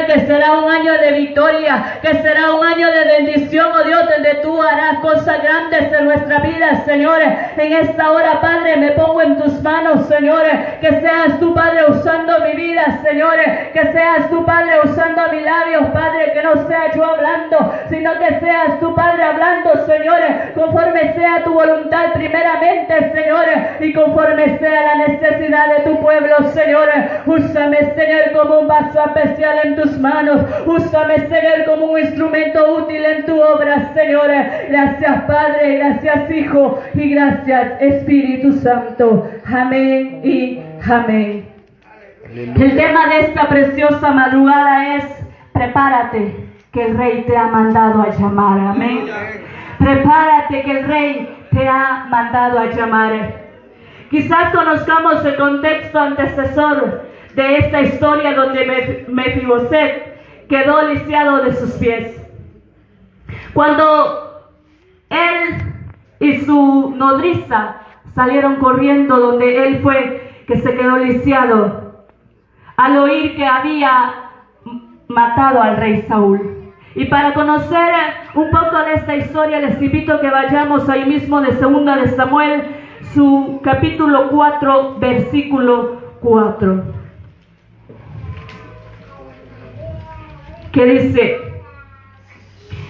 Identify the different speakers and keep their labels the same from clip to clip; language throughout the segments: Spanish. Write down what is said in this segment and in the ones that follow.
Speaker 1: Señor, que será un año de victoria, que será un año de bendición, oh Dios, donde tú harás cosas grandes en nuestra vida, Señor. En esta hora, Padre, me pongo en tus manos, Señor, que seas tú, Padre, usando mi vida, Señor, que seas tú, Padre, usando mis labios, Padre, que no sea yo hablando, sino que seas tú, Padre, hablando, Señor, conforme sea tu voluntad primeramente, Señor, y conforme sea la necesidad de tu pueblo, Señor. Úsame, Señor, como un vaso especial en tus manos. Úsame, Señor, como un instrumento útil en tu obra, Señor. Gracias, Padre, gracias, Hijo, y gracias, Espíritu Santo. Amén y amén. Aleluya. El tema de esta preciosa madrugada es: prepárate, que el Rey te ha mandado a llamar. Amén. Prepárate, que el Rey te ha mandado a llamar. Quizás conozcamos el contexto antecesor de esta historia donde Mefiboset quedó lisiado de sus pies. Cuando él y su nodriza salieron corriendo donde él fue, que se quedó lisiado, al oír que había matado al rey Saúl. Y para conocer un poco de esta historia, les invito a que vayamos ahí mismo de 2 de Samuel, su capítulo 4, versículo 4. Que dice: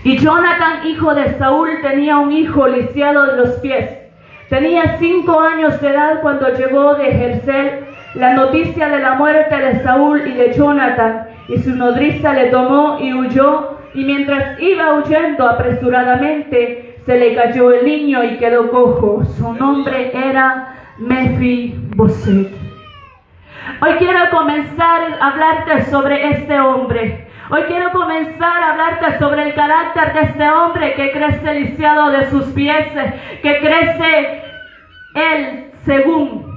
Speaker 1: y Jonathan, hijo de Saúl, tenía un hijo lisiado de los pies. Tenía 5 años de edad cuando llegó de Jezreel la noticia de la muerte de Saúl y de Jonathan, y su nodriza le tomó y huyó, y mientras iba huyendo apresuradamente, se le cayó el niño y quedó cojo. Su nombre era Mefiboset. Hoy quiero comenzar a hablarte sobre este hombre. Hoy quiero comenzar a hablarte sobre el carácter de este hombre que crece lisiado de sus pies, que crece él según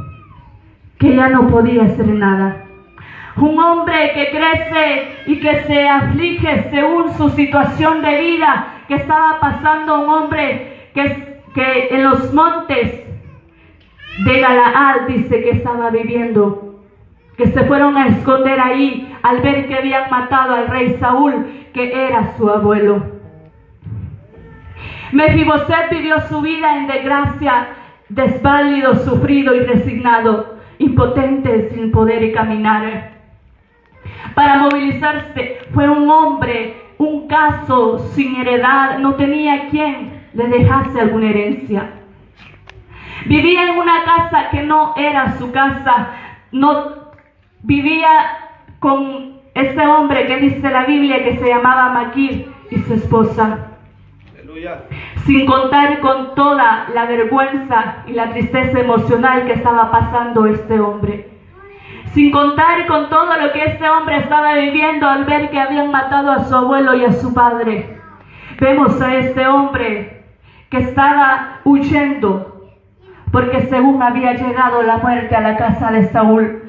Speaker 1: que ya no podía hacer nada. Un hombre que crece y que se aflige según su situación de vida que estaba pasando. Un hombre que en los montes de Galaad dice que estaba viviendo, que se fueron a esconder ahí al ver que habían matado al rey Saúl, que era su abuelo. Mefiboset vivió su vida en desgracia, desválido, sufrido y resignado, impotente, sin poder caminar. Para movilizarse fue un hombre, un caso sin heredad, no tenía quien le dejase alguna herencia. Vivía en una casa que no era su casa, no vivía con este hombre que dice la Biblia que se llamaba Maquir y su esposa. Aleluya. Sin contar con toda la vergüenza y la tristeza emocional que estaba pasando este hombre. Sin contar con todo lo que este hombre estaba viviendo al ver que habían matado a su abuelo y a su padre. Vemos a este hombre que estaba huyendo porque según había llegado la muerte a la casa de Saúl.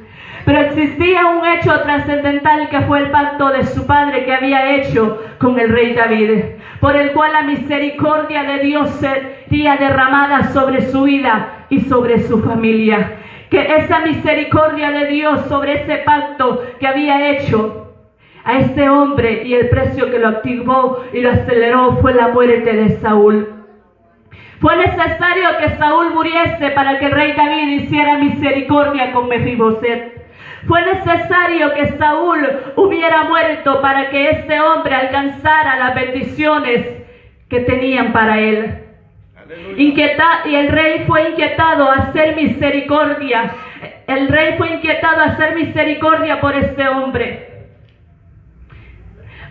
Speaker 1: Pero existía un hecho trascendental que fue el pacto de su padre que había hecho con el rey David, por el cual la misericordia de Dios sería derramada sobre su vida y sobre su familia. Que esa misericordia de Dios sobre ese pacto que había hecho a este hombre, y el precio que lo activó y lo aceleró fue la muerte de Saúl. Fue necesario que Saúl muriese para que el rey David hiciera misericordia con Mefiboset. Fue necesario que Saúl hubiera muerto para que este hombre alcanzara las bendiciones que tenían para él. Y el rey fue inquietado a hacer misericordia. El rey fue inquietado a hacer misericordia por este hombre.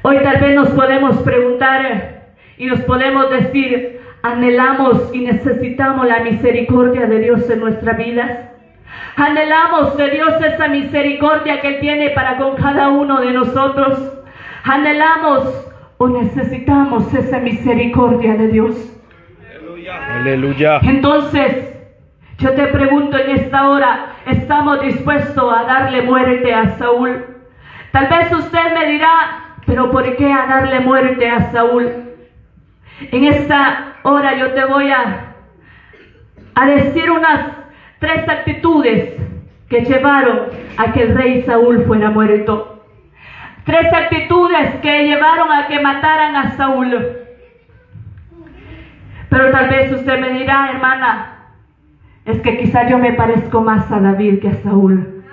Speaker 1: Hoy tal vez nos podemos preguntar y nos podemos decir: ¿anhelamos y necesitamos la misericordia de Dios en nuestras vidas? ¿Anhelamos de Dios esa misericordia que Él tiene para con cada uno de nosotros? ¿Anhelamos o necesitamos esa misericordia de Dios?
Speaker 2: Aleluya.
Speaker 1: Entonces, yo te pregunto en esta hora, ¿estamos dispuestos a darle muerte a Saúl? Tal vez usted me dirá: ¿pero por qué a darle muerte a Saúl? En esta hora yo te voy a decir unas 3 actitudes que llevaron a que el rey Saúl fuera muerto. 3 actitudes actitudes que llevaron a que mataran a Saúl. Pero tal vez usted me dirá, hermana, es que quizá yo me parezco más a David que a Saúl.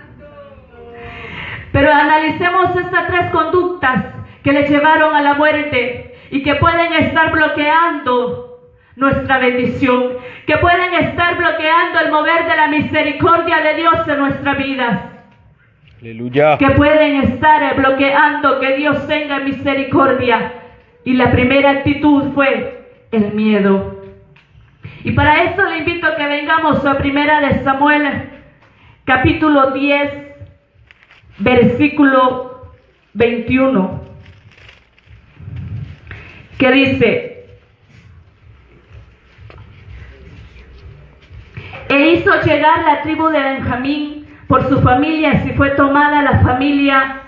Speaker 1: Pero analicemos estas 3 conductas que le llevaron a la muerte y que pueden estar bloqueando nuestra bendición, que pueden estar bloqueando el mover de la misericordia de Dios en nuestras vidas.
Speaker 2: Aleluya.
Speaker 1: Que pueden estar bloqueando que Dios tenga misericordia. Y la primera actitud fue el miedo. Y para eso le invito a que vengamos a 1 de Samuel, capítulo 10, versículo 21, que dice: e hizo llegar la tribu de Benjamín por sus familias, y fue tomada la familia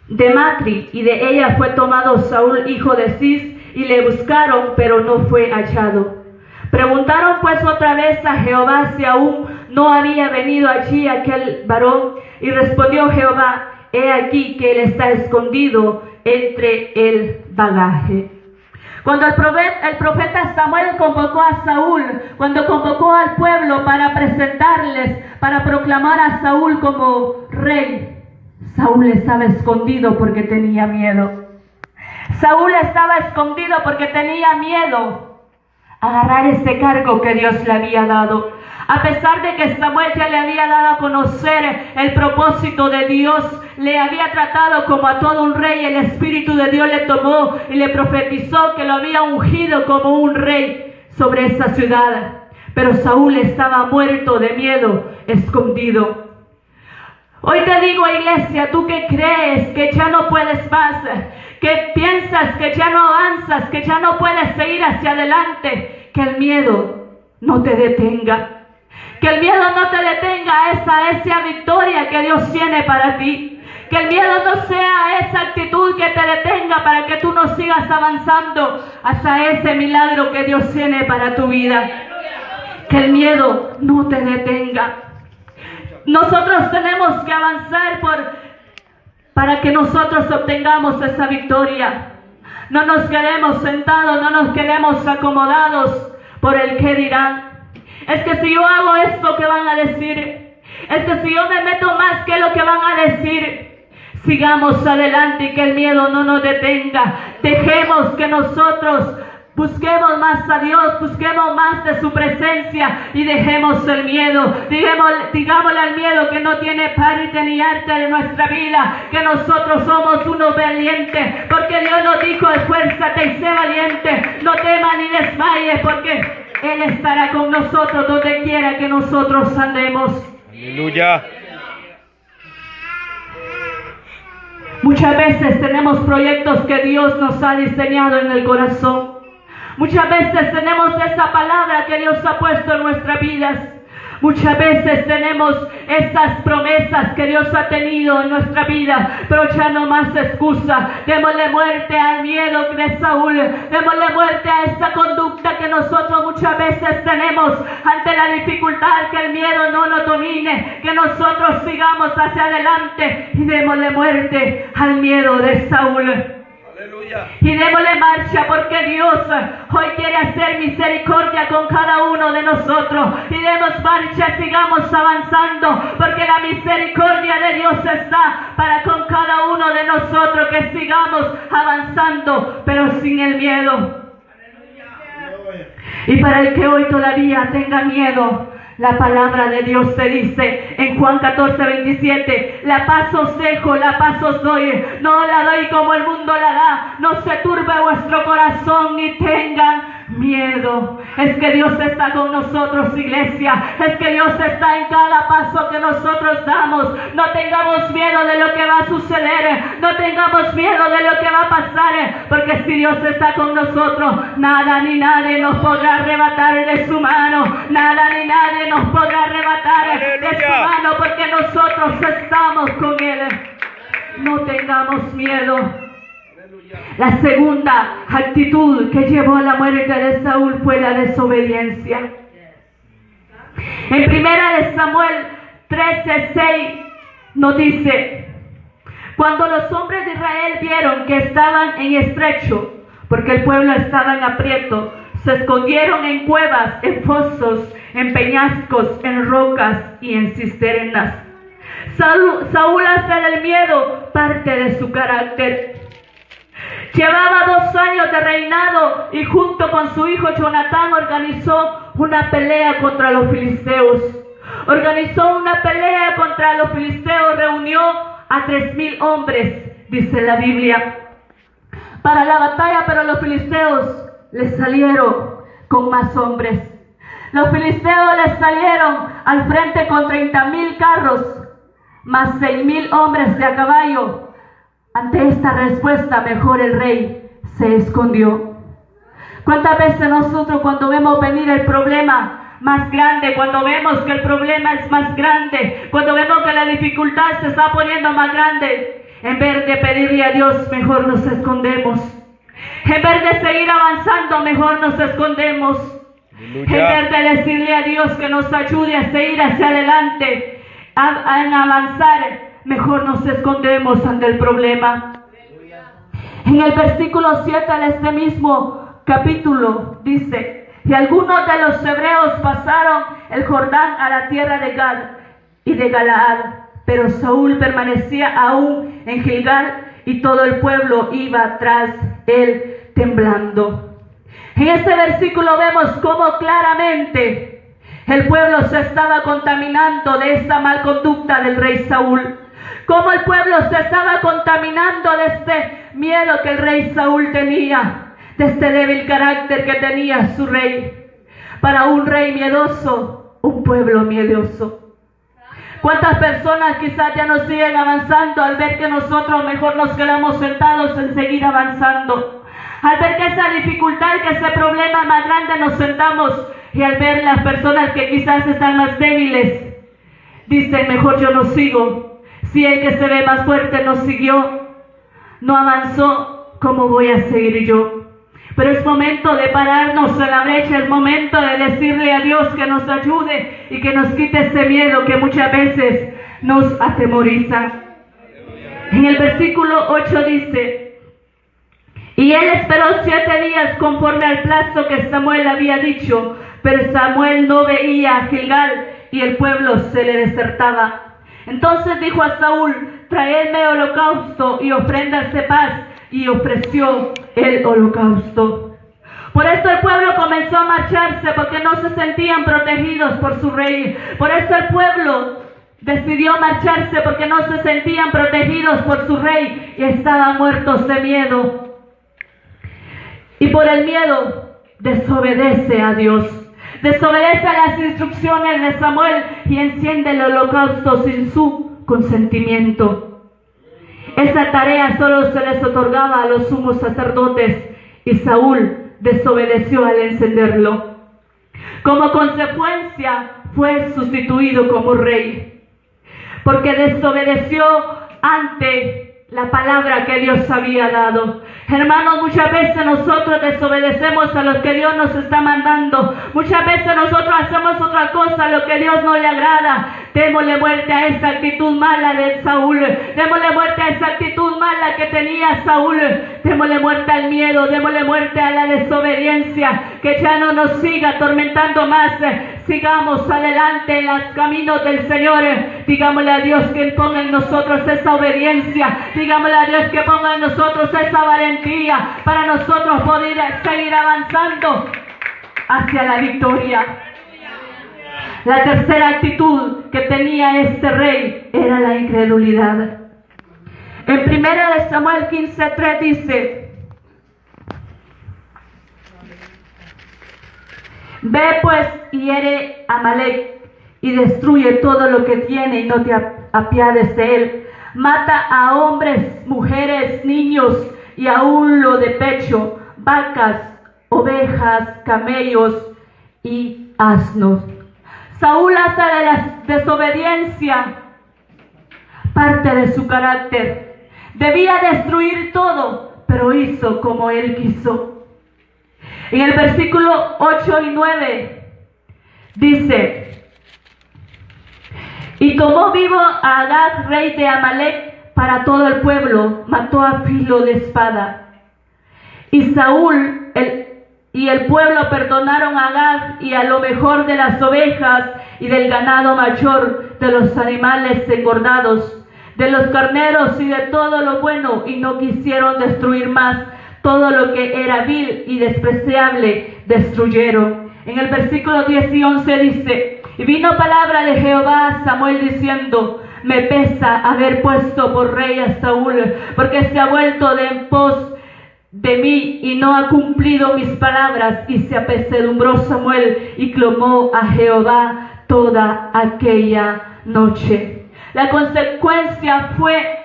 Speaker 1: de Matri, y de ella fue tomado Saúl, hijo de Cis, y le buscaron, pero no fue hallado. Preguntaron pues otra vez a Jehová si aún no había venido allí aquel varón, y respondió Jehová: he aquí que él está escondido entre el bagaje. Cuando el profeta Samuel convocó a Saúl, cuando convocó al pueblo para presentarles, para proclamar a Saúl como rey, Saúl estaba escondido porque tenía miedo. Saúl estaba escondido porque tenía miedo a agarrar ese cargo que Dios le había dado. A pesar de que Samuel ya le había dado a conocer el propósito de Dios, le había tratado como a todo un rey, el Espíritu de Dios le tomó y le profetizó que lo había ungido como un rey sobre esa ciudad. Pero Saúl estaba muerto de miedo, escondido. Hoy te digo, iglesia, tú que crees que ya no puedes más, que piensas que ya no avanzas, que ya no puedes seguir hacia adelante, que el miedo no te detenga. Que el miedo no te detenga a esa victoria que Dios tiene para ti. Que el miedo no sea esa actitud que te detenga para que tú no sigas avanzando hasta ese milagro que Dios tiene para tu vida. Que el miedo no te detenga. Nosotros tenemos que avanzar para que nosotros obtengamos esa victoria. No nos quedemos sentados, no nos quedemos acomodados por el que dirán. Es que si yo hago esto, ¿qué van a decir? Es que si yo me meto más, ¿qué es lo que van a decir? Sigamos adelante y que el miedo no nos detenga. Dejemos que nosotros busquemos más a Dios, busquemos más de su presencia y dejemos el miedo. Digámosle al miedo que no tiene parte ni arte de nuestra vida, que nosotros somos unos valientes, porque Dios nos dijo: esfuérzate y sé valiente, no temas ni desmayes, porque Él estará con nosotros donde quiera que nosotros andemos.
Speaker 2: Aleluya.
Speaker 1: Muchas veces tenemos proyectos que Dios nos ha diseñado en el corazón. Muchas veces tenemos esa palabra que Dios ha puesto en nuestras vidas. Muchas veces tenemos esas promesas que Dios ha tenido en nuestra vida, pero ya no más excusa. Démosle muerte al miedo de Saúl. Démosle muerte a esa conducta que nosotros muchas veces tenemos ante la dificultad, que el miedo no nos domine, que nosotros sigamos hacia adelante y démosle muerte al miedo de Saúl. Y démosle marcha, porque Dios hoy quiere hacer misericordia con cada uno de nosotros. Y demos marcha, sigamos avanzando, porque la misericordia de Dios está para con cada uno de nosotros, que sigamos avanzando, pero sin el miedo. Y para el que hoy todavía tenga miedo, la palabra de Dios te dice en Juan 14:27: la paz os dejo, la paz os doy, no la doy como el mundo la da. No se turbe vuestro corazón ni tengan miedo. Es que Dios está con nosotros, iglesia. Es que Dios está en cada paso que nosotros damos. No tengamos miedo de lo que va a suceder, no tengamos miedo de lo que va a pasar, porque si Dios está con nosotros, nada ni nadie nos podrá arrebatar de su mano. Nada ni nadie nos podrá arrebatar de su mano, porque nosotros estamos con Él. No tengamos miedo. La segunda actitud que llevó a la muerte de Saúl fue la desobediencia. En 1 de Samuel 13:6 nos dice: cuando los hombres de Israel vieron vieron que estaban en estrecho, porque el pueblo estaba en aprieto, se escondieron en cuevas, en fosos, en peñascos, en rocas y en cisternas. Saúl hace del miedo parte de su carácter. Llevaba 2 años de reinado y junto con su hijo Jonatán organizó una pelea contra los filisteos. Reunió a 3,000 hombres, dice la Biblia, para la batalla, pero los filisteos les salieron con más hombres. Los filisteos les salieron al frente con 30,000 carros, más 6,000 hombres de a caballo. Ante esta respuesta, mejor el rey se escondió. ¿Cuántas veces nosotros, cuando vemos venir el problema más grande, cuando vemos que el problema es más grande, cuando vemos que la dificultad se está poniendo más grande, en vez de pedirle a Dios, mejor nos escondemos? En vez de seguir avanzando, mejor nos escondemos. En vez de decirle a Dios que nos ayude a seguir hacia adelante, a avanzar, mejor nos escondemos ante el problema. En el versículo 7 de este mismo capítulo dice: y algunos de los hebreos pasaron el Jordán a la tierra de Gad y de Galaad, pero Saúl permanecía aún en Gilgal y todo el pueblo iba tras él temblando. En este versículo vemos cómo claramente el pueblo se estaba contaminando de esta mal conducta del rey Saúl. Cómo el pueblo se estaba contaminando de este miedo que el rey Saúl tenía, de este débil carácter que tenía su rey. Para un rey miedoso, un pueblo miedoso. ¿Cuántas personas quizás ya nos siguen avanzando al ver que nosotros mejor nos quedamos sentados en seguir avanzando? Al ver que esa dificultad, que ese problema más grande, nos sentamos, y al ver las personas que quizás están más débiles, dicen: mejor yo no sigo. Si el que se ve más fuerte no siguió, no avanzó, ¿cómo voy a seguir yo? Pero es momento de pararnos en la brecha, es momento de decirle a Dios que nos ayude y que nos quite ese miedo que muchas veces nos atemoriza. En el versículo 8 dice: y él esperó 7 días conforme al plazo que Samuel había dicho, pero Samuel no veía a Gilgal y el pueblo se le desertaba. Entonces dijo a Saúl: traedme holocausto y ofrendas de paz, y ofreció el holocausto. Por esto el pueblo comenzó a marcharse, porque no se sentían protegidos por su rey. Por esto el pueblo decidió marcharse, porque no se sentían protegidos por su rey y estaban muertos de miedo. Y por el miedo desobedece a Dios, desobedece a las instrucciones de Samuel y enciende el holocausto sin su consentimiento. Esa tarea solo se les otorgaba a los sumos sacerdotes, y Saúl desobedeció al encenderlo. Como consecuencia, fue sustituido como rey, porque desobedeció ante la palabra que Dios había dado. Hermanos, muchas veces nosotros desobedecemos a lo que Dios nos está mandando. Muchas veces nosotros hacemos otra cosa a lo que Dios no le agrada. Démosle muerte a esa actitud mala de Saúl. Démosle muerte a esa actitud mala que tenía Saúl. Démosle muerte al miedo. Démosle muerte a la desobediencia. Que ya no nos siga atormentando más. Sigamos adelante en los caminos del Señor. Digámosle a Dios que ponga en nosotros esa obediencia. Digámosle a Dios que ponga en nosotros esa valentía para nosotros poder seguir avanzando hacia la victoria. La tercera actitud que tenía este rey era la incredulidad. En 1 Samuel 15:3 dice: ve pues y hiere a Amalek y destruye todo lo que tiene y no te apiades de él. Mata a hombres, mujeres, niños y aún lo de pecho, vacas, ovejas, camellos y asnos. Saúl hace de la desobediencia parte de su carácter. Debía destruir todo, pero hizo como él quiso. En el versículo 8 y 9 dice: y tomó vivo a Agag, rey de Amalek, para todo el pueblo, mató a filo de espada. Y Saúl y el pueblo perdonaron a Agag y a lo mejor de las ovejas y del ganado mayor, de los animales engordados, de los carneros y de todo lo bueno, y no quisieron destruir más. Todo lo que era vil y despreciable destruyeron. En el versículo 10 y 11 dice: y vino palabra de Jehová a Samuel diciendo: me pesa haber puesto por rey a Saúl, porque se ha vuelto de en pos de mí y no ha cumplido mis palabras. Y se apesadumbró Samuel y clamó a Jehová toda aquella noche. La consecuencia fue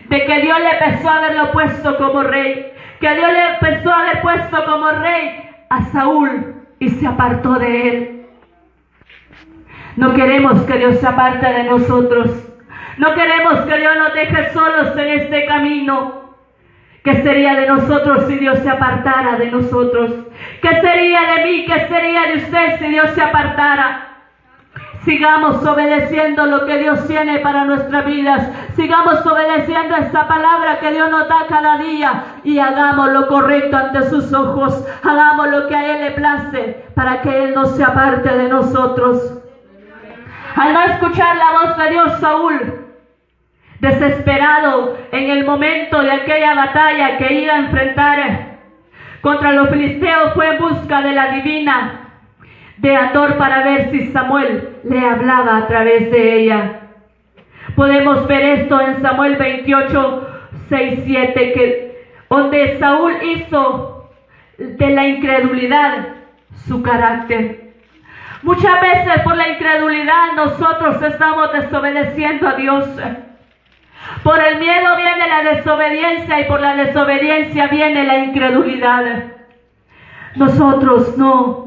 Speaker 1: de que Dios le empezó a haberlo puesto como rey, que Dios le empezó a haber puesto como rey a Saúl y se apartó de él. No queremos que Dios se aparte de nosotros. No queremos que Dios nos deje solos en este camino. ¿Qué sería de nosotros si Dios se apartara de nosotros? ¿Qué sería de mí? ¿Qué sería de usted si Dios se apartara? Sigamos obedeciendo lo que Dios tiene para nuestras vidas. Sigamos obedeciendo esa palabra que Dios nos da cada día. Y hagamos lo correcto ante sus ojos. Hagamos lo que a Él le place, para que Él no se aparte de nosotros. Al no escuchar la voz de Dios, Saúl, desesperado en el momento de aquella batalla que iba a enfrentar contra los filisteos, fue en busca de la divina de Endor para ver si Samuel le hablaba a través de ella. Podemos ver esto en Samuel 28, 6, 7, donde Saúl hizo de la incredulidad su carácter. Muchas veces por la incredulidad nosotros estamos desobedeciendo a Dios. Por el miedo viene la desobediencia y por la desobediencia viene la incredulidad. Nosotros no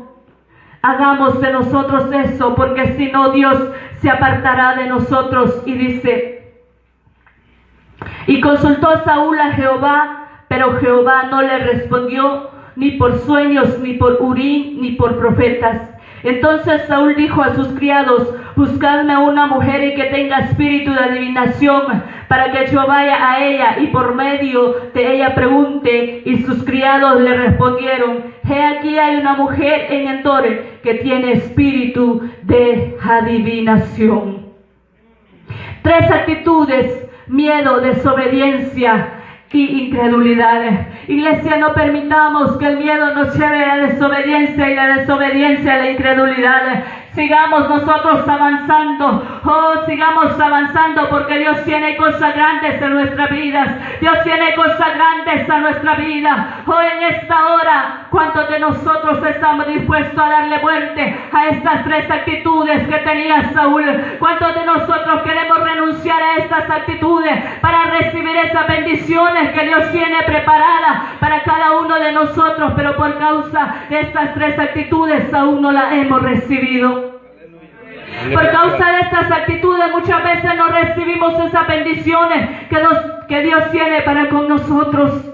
Speaker 1: hagamos de nosotros eso, porque si no Dios se apartará de nosotros. Y dice: y consultó Saúl a Jehová, pero Jehová no le respondió ni por sueños, ni por Urim, ni por profetas. Entonces Saúl dijo a sus criados: buscadme una mujer y que tenga espíritu de adivinación, para que yo vaya a ella y por medio de ella pregunte. Y sus criados le respondieron: he aquí hay una mujer en Endor que tiene espíritu de adivinación. 3 actitudes: miedo, desobediencia y incredulidad. Iglesia, no permitamos que el miedo nos lleve a la desobediencia y la desobediencia a la incredulidad. Sigamos nosotros avanzando. Sigamos avanzando, porque Dios tiene cosas grandes en nuestras vidas. Dios tiene cosas grandes en nuestra vida. En esta hora, ¿cuántos de nosotros estamos dispuestos a darle muerte a estas 3 actitudes que tenía Saúl? ¿Cuántos de nosotros queremos renunciar a estas actitudes para recibir esas bendiciones que Dios tiene preparadas para cada uno de nosotros? Pero por causa de estas 3 actitudes aún no las hemos recibido. Por causa de estas actitudes muchas veces no recibimos esas bendiciones que Dios tiene para con nosotros.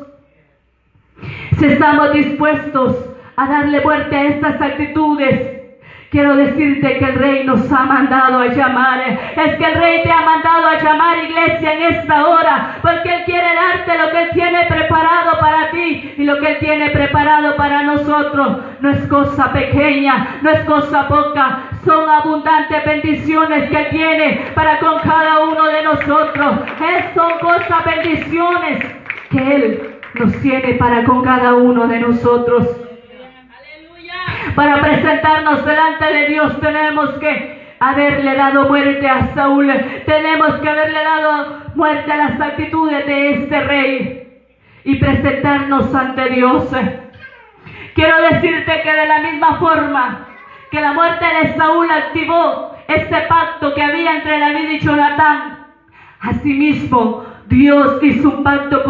Speaker 1: Si estamos dispuestos a darle muerte a estas actitudes, quiero decirte que el Rey nos ha mandado a llamar. Es que el Rey te ha mandado a llamar, iglesia, en esta hora, porque Él quiere darte lo que Él tiene preparado para ti. Y lo que Él tiene preparado para nosotros no es cosa pequeña, no es cosa poca. Son abundantes bendiciones que Él tiene para con cada uno de nosotros. Son cosas, bendiciones que Él nos tiene para con cada uno de nosotros. Para presentarnos delante de Dios tenemos que haberle dado muerte a Saúl. Tenemos que haberle dado muerte a las actitudes de este rey y presentarnos ante Dios. Quiero decirte que de la misma forma que la muerte de Saúl activó ese pacto que había entre David y Jonatán, asimismo Dios hizo un pacto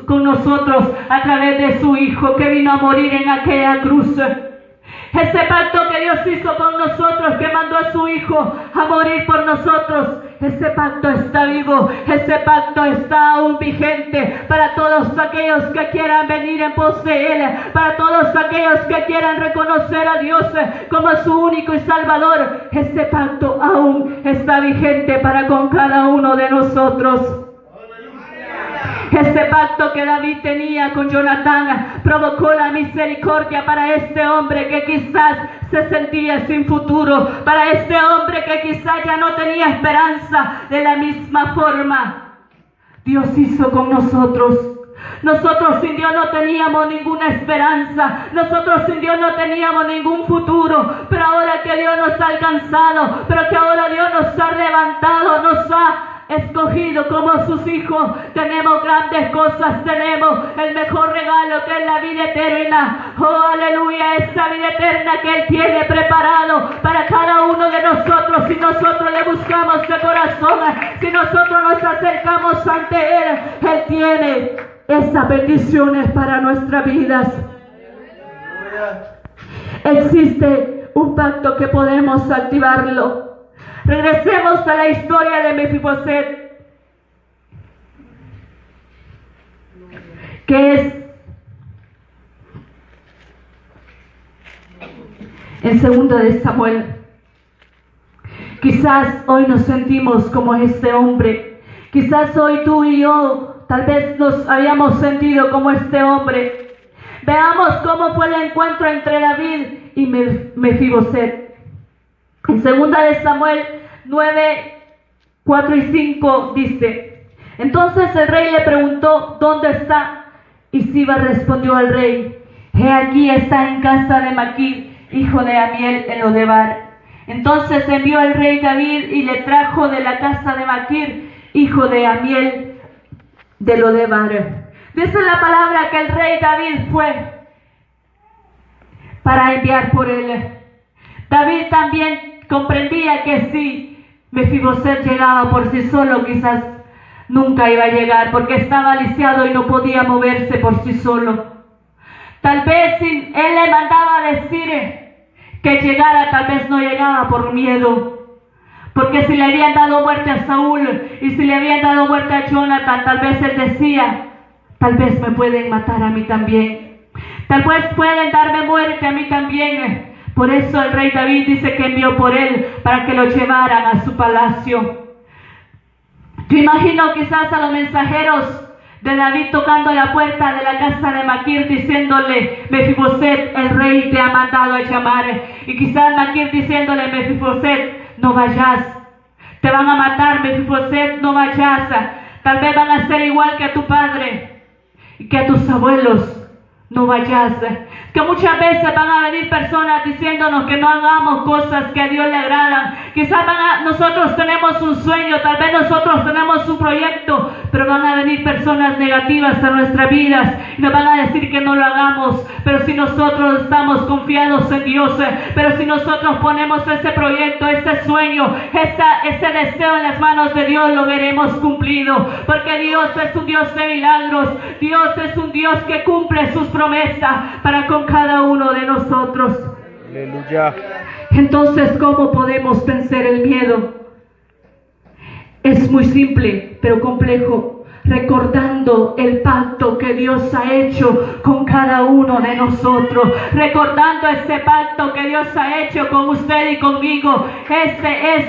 Speaker 1: con nosotros a través de su Hijo, que vino a morir en aquella cruz. Ese pacto que Dios hizo con nosotros, que mandó a su Hijo a morir por nosotros, ese pacto está vivo, ese pacto está aún vigente para todos aquellos que quieran venir en pos de Él, para todos aquellos que quieran reconocer a Dios como su único y Salvador. Ese pacto aún está vigente para con cada uno de nosotros. Ese pacto que David tenía con Jonatán provocó la misericordia para este hombre que quizás se sentía sin futuro, para este hombre que quizás ya no tenía esperanza. De la misma forma, Dios hizo con nosotros. Nosotros sin Dios no teníamos ninguna esperanza, nosotros sin Dios no teníamos ningún futuro, pero ahora que Dios nos ha alcanzado, pero que ahora Dios nos ha levantado, nos ha escogido como sus hijos, tenemos grandes cosas, tenemos el mejor regalo que es la vida eterna. Oh, aleluya, esa vida eterna que Él tiene preparado para cada uno de nosotros, si nosotros le buscamos de corazón, si nosotros nos acercamos ante Él. Él tiene esas bendiciones para nuestras vidas. Existe un pacto que podemos activarlo. Regresemos a la historia de Mefiboset, que es en 2 de Samuel. Quizás hoy nos sentimos como este hombre. Quizás hoy tú y yo tal vez nos habíamos sentido como este hombre. Veamos cómo fue el encuentro entre David y Mefiboset. En 2 de Samuel 9, 4 y 5 dice: entonces el rey le preguntó: ¿dónde está? Y Siba respondió al rey: he aquí, está en casa de Maquir, hijo de Amiel, en Lodebar. Entonces envió el rey David y le trajo de la casa de Maquir, hijo de Amiel, de Lodebar. Dice la palabra que el rey David fue para enviar por él. David también comprendía que si Mefiboset llegaba por sí solo, quizás nunca iba a llegar, porque estaba lisiado y no podía moverse por sí solo. Tal vez si él le mandaba a decir que llegara, tal vez no llegaba por miedo, porque si le habían dado muerte a Saúl y si le habían dado muerte a Jonathan, tal vez él decía: tal vez me pueden matar a mí también, tal vez pueden darme muerte a mí también. Por eso el rey David dice que envió por él para que lo llevaran a su palacio. Yo imagino quizás a los mensajeros de David tocando la puerta de la casa de Maquir diciéndole: Mefiboset, el rey te ha mandado a llamar. Y quizás Maquir diciéndole: Mefiboset, no vayas, te van a matar, Mefiboset, no vayas. Tal vez van a ser igual que a tu padre y que a tus abuelos, no vayas. Que muchas veces van a venir personas diciéndonos que no hagamos cosas que a Dios le agradan. Quizás nosotros tenemos un sueño, tal vez nosotros tenemos un proyecto, pero van a venir personas negativas a nuestras vidas y nos van a decir que no lo hagamos. Pero si nosotros estamos confiados en Dios, pero si nosotros ponemos ese proyecto, ese sueño, ese deseo en las manos de Dios, lo veremos cumplido. Porque Dios es un Dios de milagros. Dios es un Dios que cumple sus promesas para con cada uno de nosotros.
Speaker 2: Aleluya.
Speaker 1: Entonces, ¿cómo podemos vencer el miedo? Es muy simple, pero complejo. Recordando el pacto que Dios ha hecho con cada uno de nosotros. Recordando ese pacto que Dios ha hecho con usted y conmigo. Ese es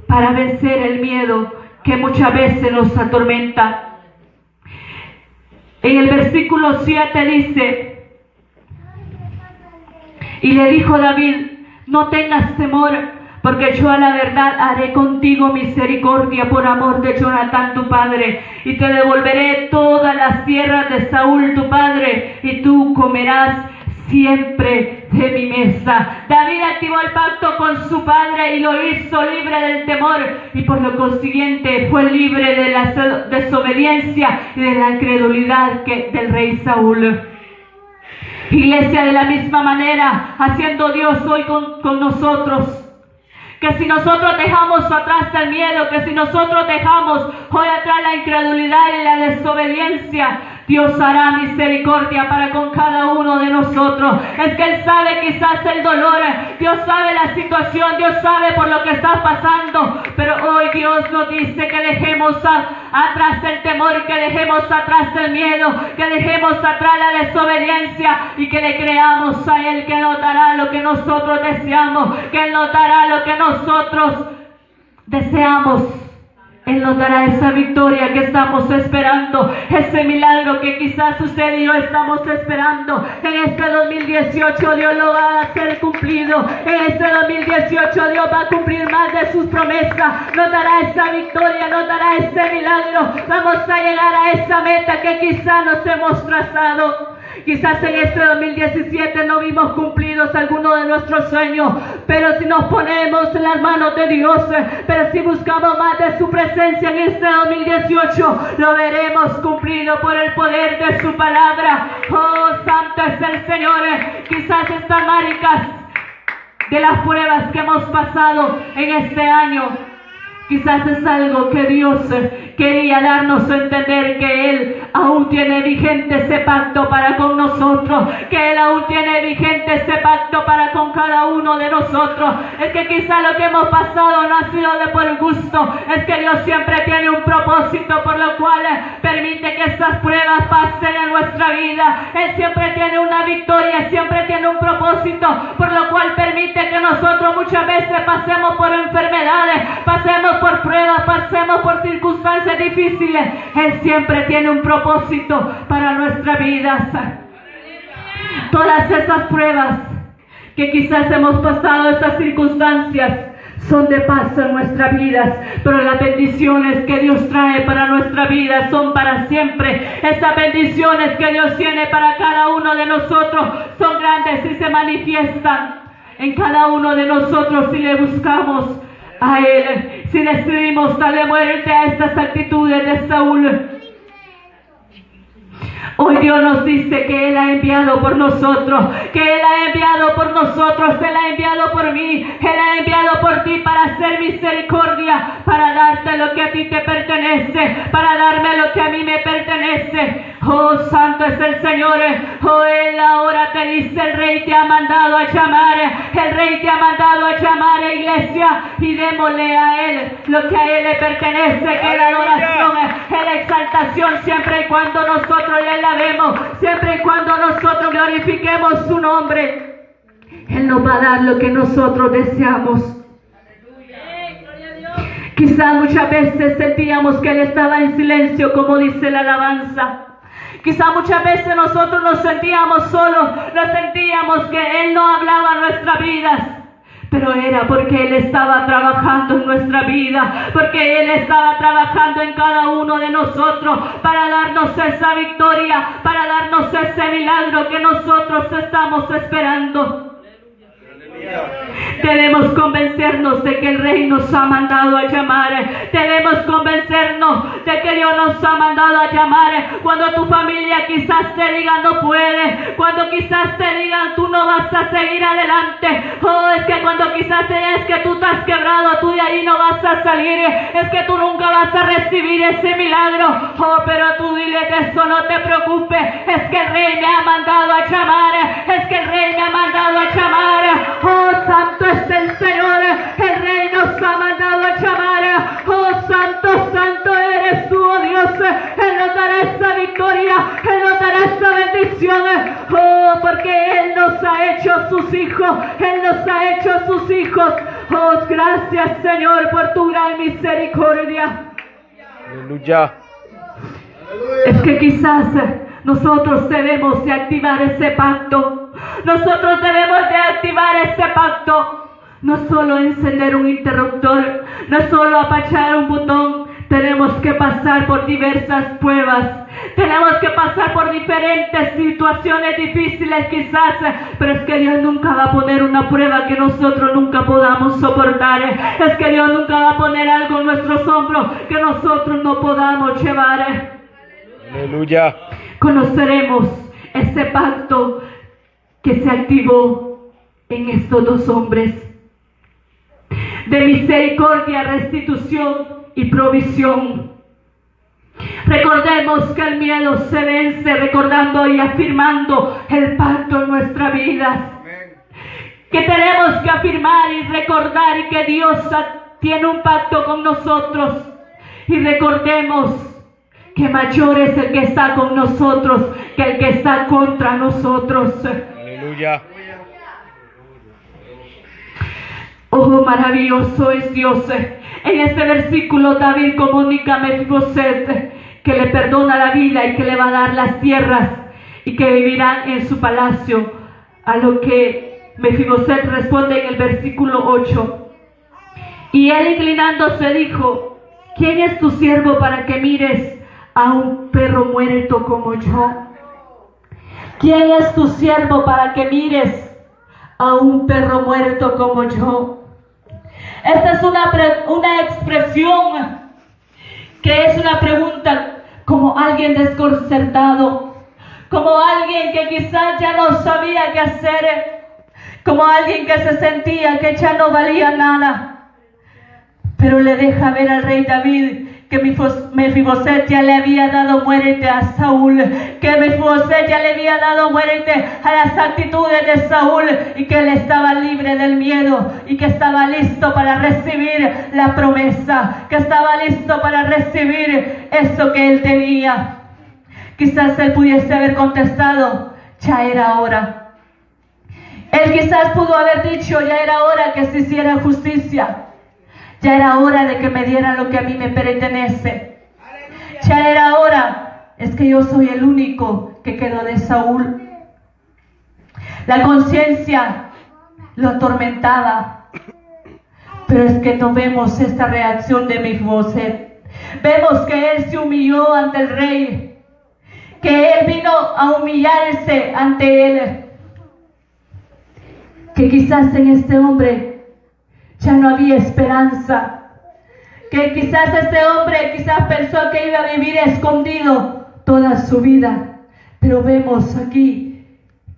Speaker 1: para vencer el miedo que muchas veces nos atormenta. En el versículo 7 dice: y le dijo David: no tengas temor, porque yo a la verdad haré contigo misericordia por amor de Jonatán tu padre, y te devolveré todas las tierras de Saúl tu padre, y tú comerás siempre de mi mesa. David activó el pacto con su padre y lo hizo libre del temor, y por lo consiguiente fue libre de la desobediencia y de la incredulidad del rey Saúl. Iglesia, de la misma manera, haciendo Dios hoy con nosotros. Que si nosotros dejamos atrás el miedo, que si nosotros dejamos hoy atrás la incredulidad y la desobediencia, Dios hará misericordia para con cada uno de nosotros. Es que Él sabe quizás el dolor, Dios sabe la situación, Dios sabe por lo que estás pasando, pero hoy Dios nos dice que dejemos atrás el temor, que dejemos atrás el miedo, que dejemos atrás la desobediencia y que le creamos a Él, que nos dará lo que nosotros deseamos, que Él nos dará lo que nosotros deseamos. Él nos dará esa victoria que estamos esperando, ese milagro que quizás usted y yo estamos esperando. En este 2018 Dios lo va a hacer cumplido. En este 2018 Dios va a cumplir más de sus promesas. Nos dará esa victoria, nos dará ese milagro. Vamos a llegar a esa meta que quizás nos hemos trazado. Quizás en este 2017 no vimos cumplidos algunos de nuestros sueños, pero si nos ponemos en las manos de Dios, pero si buscamos más de su presencia en este 2018, lo veremos cumplido por el poder de su palabra. Oh, santo es el Señor. Quizás estas marcas de las pruebas que hemos pasado en este año, quizás es algo que Dios quería darnos a entender, que Él aún tiene vigente ese pacto para con nosotros, que Él aún tiene vigente ese pacto para con cada uno de nosotros. Es que quizás lo que hemos pasado no ha sido de por gusto, es que Dios siempre tiene un propósito por lo cual permite que esas pruebas pasen en nuestra vida. Él siempre tiene una victoria, siempre tiene un propósito por lo cual permite que nosotros muchas veces pasemos por enfermedades, pasemos por pruebas, pasemos por circunstancias difíciles. Él siempre tiene un propósito para nuestra vida. Todas esas pruebas que quizás hemos pasado, esas circunstancias, son de paso en nuestras vidas, pero las bendiciones que Dios trae para nuestra vida son para siempre. Esas bendiciones que Dios tiene para cada uno de nosotros son grandes y se manifiestan en cada uno de nosotros si le buscamos a Él, si decidimos darle muerte a estas actitudes de Saúl. Hoy Dios nos dice que Él ha enviado por nosotros, que Él ha enviado por nosotros, Él ha enviado por mí, Él ha enviado por ti para hacer misericordia, para darte lo que a ti te pertenece, para darme lo que a mí me pertenece. Oh, santo es el Señor. Oh, Él ahora te dice, el Rey te ha mandado a llamar, el Rey te ha mandado a llamar, iglesia, y démosle a Él lo que a Él le pertenece, que es la adoración, es la exaltación, siempre y cuando nosotros le alabemos, siempre y cuando nosotros glorifiquemos su nombre. Él nos va a dar lo que nosotros deseamos. Quizás muchas veces sentíamos que Él estaba en silencio, como dice la alabanza. Quizá muchas veces nosotros nos sentíamos solos, nos sentíamos que Él no hablaba en nuestras vidas, pero era porque Él estaba trabajando en nuestra vida, porque Él estaba trabajando en cada uno de nosotros para darnos esa victoria, para darnos ese milagro que nosotros estamos esperando. Debemos convencernos de que el Rey nos ha mandado a llamar. Debemos convencernos de que Dios nos ha mandado a llamar. Cuando tu familia quizás te diga no puede, cuando quizás te digan tú no vas a seguir adelante. Oh, es que cuando quizás te digan que tú estás quebrado, tú de ahí no vas a salir, es que tú nunca vas a recibir ese milagro. Oh, pero tú dile de eso no te preocupes, es que el Rey me ha mandado a llamar, es que el Rey me ha mandado a llamar. Oh, santo es el Señor, el Rey nos ha mandado a llamar. Oh, santo, santo eres tú, oh Dios. Él nos dará esa victoria, Él nos dará esa bendición. Oh, porque Él nos ha hecho sus hijos, Él nos ha hecho sus hijos. Oh, gracias Señor por tu gran misericordia.
Speaker 2: Aleluya.
Speaker 1: Es que quizás nosotros debemos de activar ese pacto. Nosotros debemos de activar ese pacto. No solo encender un interruptor, no solo apachar un botón. Tenemos que pasar por diversas pruebas. Tenemos que pasar por diferentes situaciones difíciles quizás, pero es que Dios nunca va a poner una prueba que nosotros nunca podamos soportar. Es que Dios nunca va a poner algo en nuestros hombros que nosotros no podamos llevar.
Speaker 2: Aleluya.
Speaker 1: Conoceremos ese pacto que se activó en estos dos hombres de misericordia, restitución y provisión. Recordemos que el miedo se vence recordando y afirmando el pacto en nuestra vida. Que tenemos que afirmar y recordar que Dios tiene un pacto con nosotros. Y recordemos que mayor es el que está con nosotros que el que está contra nosotros.
Speaker 2: Aleluya.
Speaker 1: Oh, maravilloso es Dios. En este versículo David comunica a Mefiboset que le perdona la vida y que le va a dar las tierras y que vivirán en su palacio. A lo que Mefiboset responde en el versículo 8. Y él inclinándose dijo: ¿quién es tu siervo para que mires a un perro muerto como yo? ¿Quién es tu siervo para que mires a un perro muerto como yo? Esta es una expresión que es una pregunta, como alguien desconcertado, como alguien que quizás ya no sabía qué hacer, como alguien que se sentía que ya no valía nada. Pero le deja ver al rey David que Mefiboset ya le había dado muerte a Saúl, que Mefiboset ya le había dado muerte a las actitudes de Saúl y que él estaba libre del miedo y que estaba listo para recibir la promesa, que estaba listo para recibir eso que él tenía. Quizás él pudiese haber contestado: ya era hora. Él quizás pudo haber dicho: ya era hora que se hiciera justicia. Ya era hora de que me dieran lo que a mí me pertenece. Ya era hora. Es que yo soy el único que quedó de Saúl. La conciencia lo atormentaba. Pero es que no vemos esta reacción de Mefiboset. Vemos que él se humilló ante el rey, que él vino a humillarse ante él, que quizás en este hombre ya no había esperanza, que quizás este hombre pensó que iba a vivir escondido toda su vida. Pero vemos aquí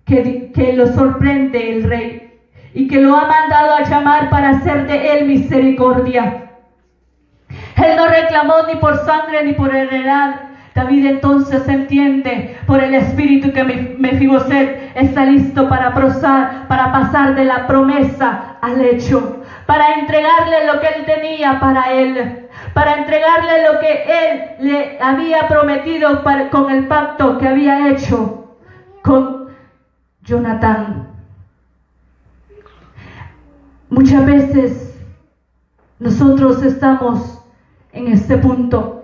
Speaker 1: que lo sorprende el rey y que lo ha mandado a llamar para hacer de él misericordia. Él no reclamó ni por sangre ni por heredad. David entonces entiende por el espíritu que Mefiboset está listo para pasar de la promesa al hecho, para entregarle lo que él tenía para él, para entregarle lo que él le había prometido con el pacto que había hecho con Jonatán. Muchas veces nosotros estamos en este punto,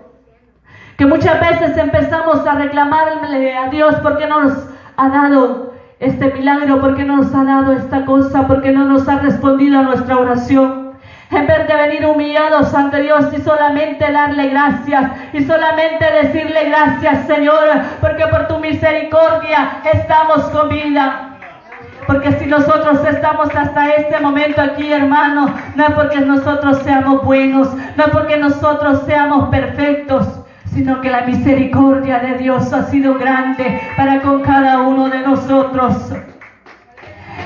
Speaker 1: que muchas veces empezamos a reclamarle a Dios: ¿por qué no nos ha dado este milagro? ¿Por qué no nos ha dado esta cosa? ¿Por qué no nos ha respondido a nuestra oración? En vez de venir humillados ante Dios y solamente darle gracias y solamente decirle: gracias, Señor, porque por tu misericordia estamos con vida. Porque si nosotros estamos hasta este momento aquí, hermano, no es porque nosotros seamos buenos, no es porque nosotros seamos perfectos, sino que la misericordia de Dios ha sido grande para con cada uno de nosotros.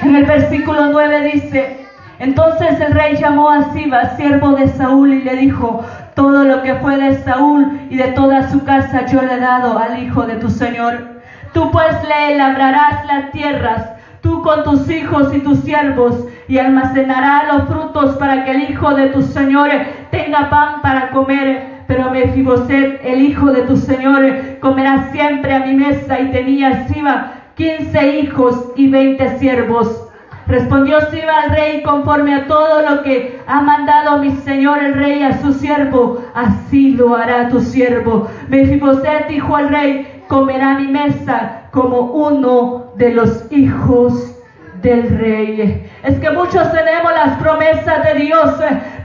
Speaker 1: En el versículo 9 dice: entonces el rey llamó a Siba, siervo de Saúl, y le dijo: todo lo que fue de Saúl y de toda su casa yo le he dado al hijo de tu señor. Tú pues le labrarás las tierras, tú con tus hijos y tus siervos, y almacenarás los frutos para que el hijo de tu señor tenga pan para comer. Pero Mefiboset, el hijo de tu señor, comerá siempre a mi mesa. Y tenía Siba 15 hijos y 20 siervos. Respondió Siba al rey: conforme a todo lo que ha mandado mi señor el rey a su siervo, así lo hará tu siervo. Mefiboset dijo al rey: comerá a mi mesa como uno de los hijos del rey. Es que muchos tenemos las promesas de Dios,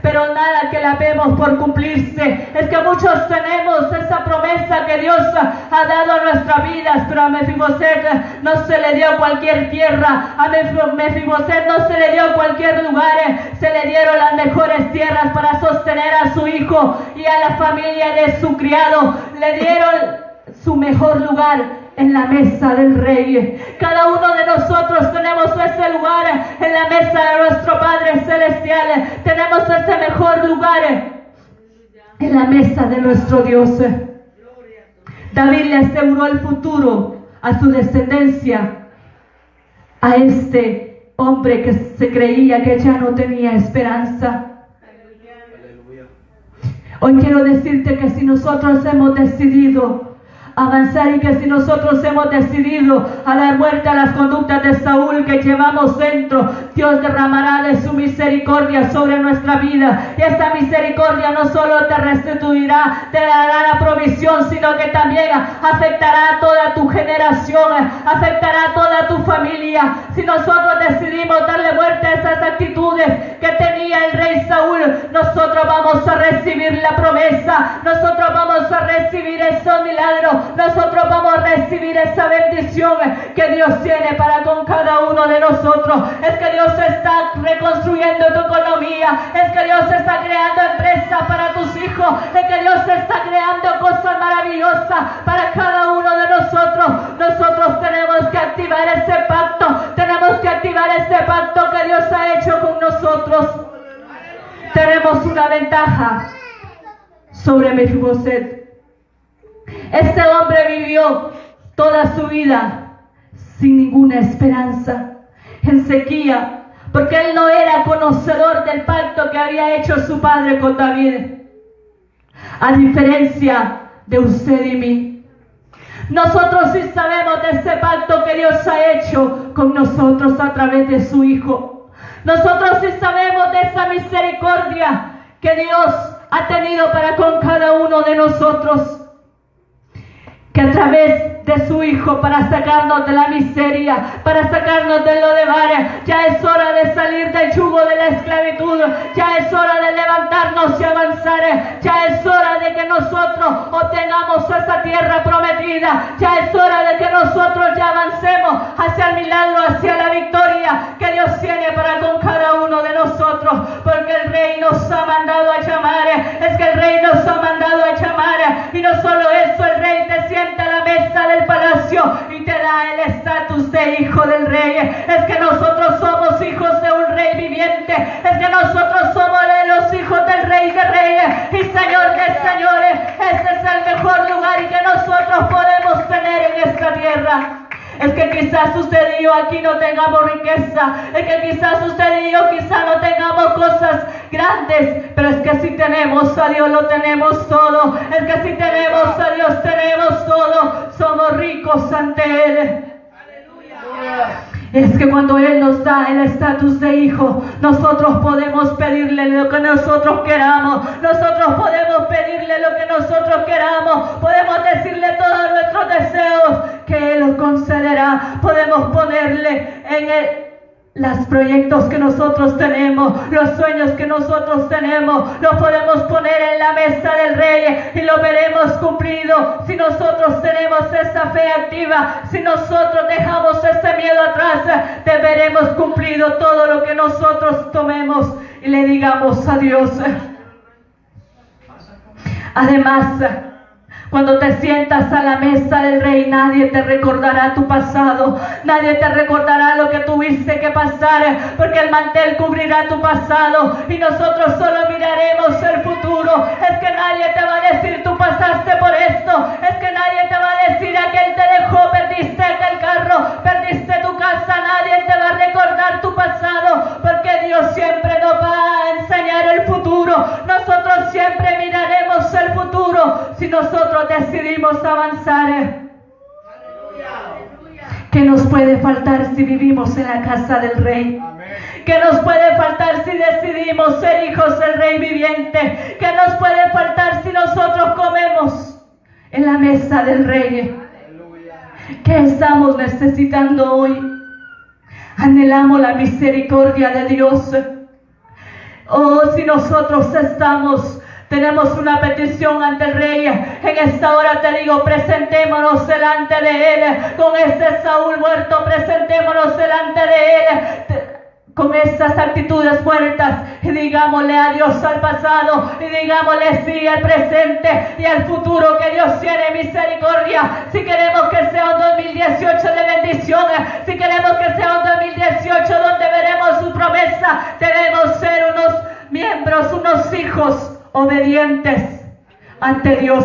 Speaker 1: pero nada que la vemos por cumplirse. Es que muchos tenemos esa promesa que Dios ha dado a nuestras vidas, pero a Mefiboset no se le dio cualquier tierra, a Mefiboset no se le dio cualquier lugar, se le dieron las mejores tierras para sostener a su hijo y a la familia de su criado. Le dieron su mejor lugar en la mesa del rey. Cada uno de nosotros tenemos ese lugar en la mesa de nuestro Padre Celestial. Tenemos ese mejor lugar en la mesa de nuestro Dios. David le aseguró el futuro a su descendencia, a este hombre que se creía que ya no tenía esperanza. Hoy quiero decirte que si nosotros hemos decidido avanzar, y que si nosotros hemos decidido a dar vuelta a las conductas de Saúl que llevamos dentro, Dios derramará de su misericordia sobre nuestra vida, y esta misericordia no solo te restituirá, te dará la provisión, sino que también afectará a toda tu generación, afectará a toda tu familia. Si nosotros decidimos darle vuelta a esas actitudes que tenía el rey Saúl, nosotros vamos a recibir la promesa, nosotros vamos a recibir ese milagro, nosotros vamos a recibir esa bendición que Dios tiene para con cada uno de nosotros. Es que Dios está reconstruyendo tu economía, es que Dios está creando empresas para tus hijos, es que Dios está creando cosas maravillosas para cada uno de nosotros. Nosotros tenemos que activar ese pacto, tenemos que activar ese pacto que Dios ha hecho con nosotros. Tenemos una ventaja sobre Mefiboset. Este hombre vivió toda su vida sin ninguna esperanza, en sequía, porque él no era conocedor del pacto que había hecho su padre con David. A diferencia de usted y mí, nosotros sí sabemos de ese pacto que Dios ha hecho con nosotros a través de su Hijo. Nosotros sí sabemos de esa misericordia que Dios ha tenido para con cada uno de nosotros, que a través de su Hijo, para sacarnos de la miseria, para sacarnos de lo de varas, ya es hora de salir del yugo de la esclavitud, ya es hora de levantarnos y avanzar, ya es hora de que nosotros obtengamos esa tierra prometida, ya es hora de que nosotros ya avancemos hacia el milagro, hacia la victoria que Dios tiene para con cada uno de nosotros, porque el Rey nos ha mandado a llamar, es que el Rey nos ha mandado a llamar, y no solo eso, el Rey te sienta a la mesa del palacio y te da el estatus de hijo del Rey. Es que nosotros somos hijos de un Rey viviente, es que nosotros somos de los hijos del Rey de Reyes y Señor de Señores. Este es el mejor lugar y que nosotros podemos tener en esta tierra. Es que quizás usted y yo aquí no tengamos riqueza, es que quizás usted y yo quizás no tengamos cosas grandes, pero es que si tenemos a Dios lo tenemos todo, es que si tenemos a Dios tenemos todo, somos ricos ante Él. Es que cuando Él nos da el estatus de hijo, nosotros podemos pedirle lo que nosotros queramos, nosotros podemos pedirle lo que nosotros queramos, podemos decirle todos nuestros deseos que Él los concederá, podemos ponerle en Él los proyectos que nosotros tenemos, los sueños que nosotros tenemos, los podemos poner en la mesa del Rey y lo veremos cumplido si nosotros tenemos esa fe activa, si nosotros dejamos ese miedo atrás, te veremos cumplido todo lo que nosotros tomemos y le digamos a Dios. Además, cuando te sientas a la mesa del Rey, nadie te recordará tu pasado, nadie te recordará lo que tuviste que pasar, porque el mantel cubrirá tu pasado y nosotros solo miraremos el futuro. Es que nadie te va a decir tú pasaste por esto, es que nadie te va a decir aquel te dejó, perdiste aquel carro, perdiste tu casa, nadie te va a recordar tu pasado, porque Dios siempre nos va a enseñar el futuro. Nosotros siempre miraremos el futuro si nosotros decidimos avanzar. ¿Qué nos puede faltar si vivimos en la casa del Rey? ¿Qué nos puede faltar si decidimos ser hijos del Rey viviente? ¿Qué nos puede faltar si nosotros comemos en la mesa del Rey? ¿Qué estamos necesitando hoy? Anhelamos la misericordia de Dios. Oh, si nosotros tenemos una petición ante el Rey. En esta hora te digo, presentémonos delante de Él. Con este Saúl muerto, presentémonos delante de Él. Con estas actitudes muertas y digámosle adiós al pasado y digámosle sí al presente y al futuro que Dios tiene misericordia. Si queremos que sea un 2018 de bendiciones, si queremos que sea un 2018 donde veremos su promesa, debemos ser unos miembros, unos hijos obedientes ante Dios.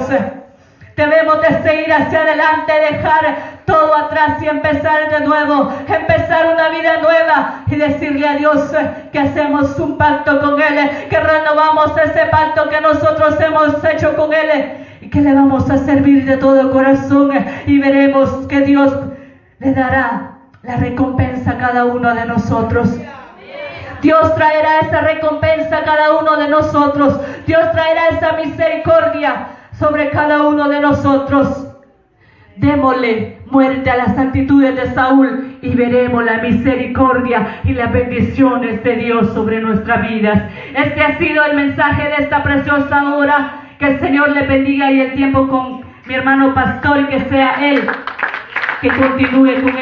Speaker 1: Debemos de seguir hacia adelante, dejar todo atrás y empezar de nuevo, empezar una vida nueva y decirle a Dios que hacemos un pacto con Él, que renovamos ese pacto que nosotros hemos hecho con Él y que le vamos a servir de todo corazón y veremos que Dios le dará la recompensa a cada uno de nosotros. Dios traerá esa recompensa a cada uno de nosotros. Dios traerá esa misericordia sobre cada uno de nosotros. Démosle muerte a las actitudes de Saúl y veremos la misericordia y las bendiciones de Dios sobre nuestras vidas. Este ha sido el mensaje de esta preciosa hora. Que el Señor le bendiga y el tiempo con mi hermano pastor y que sea Él que continúe con él.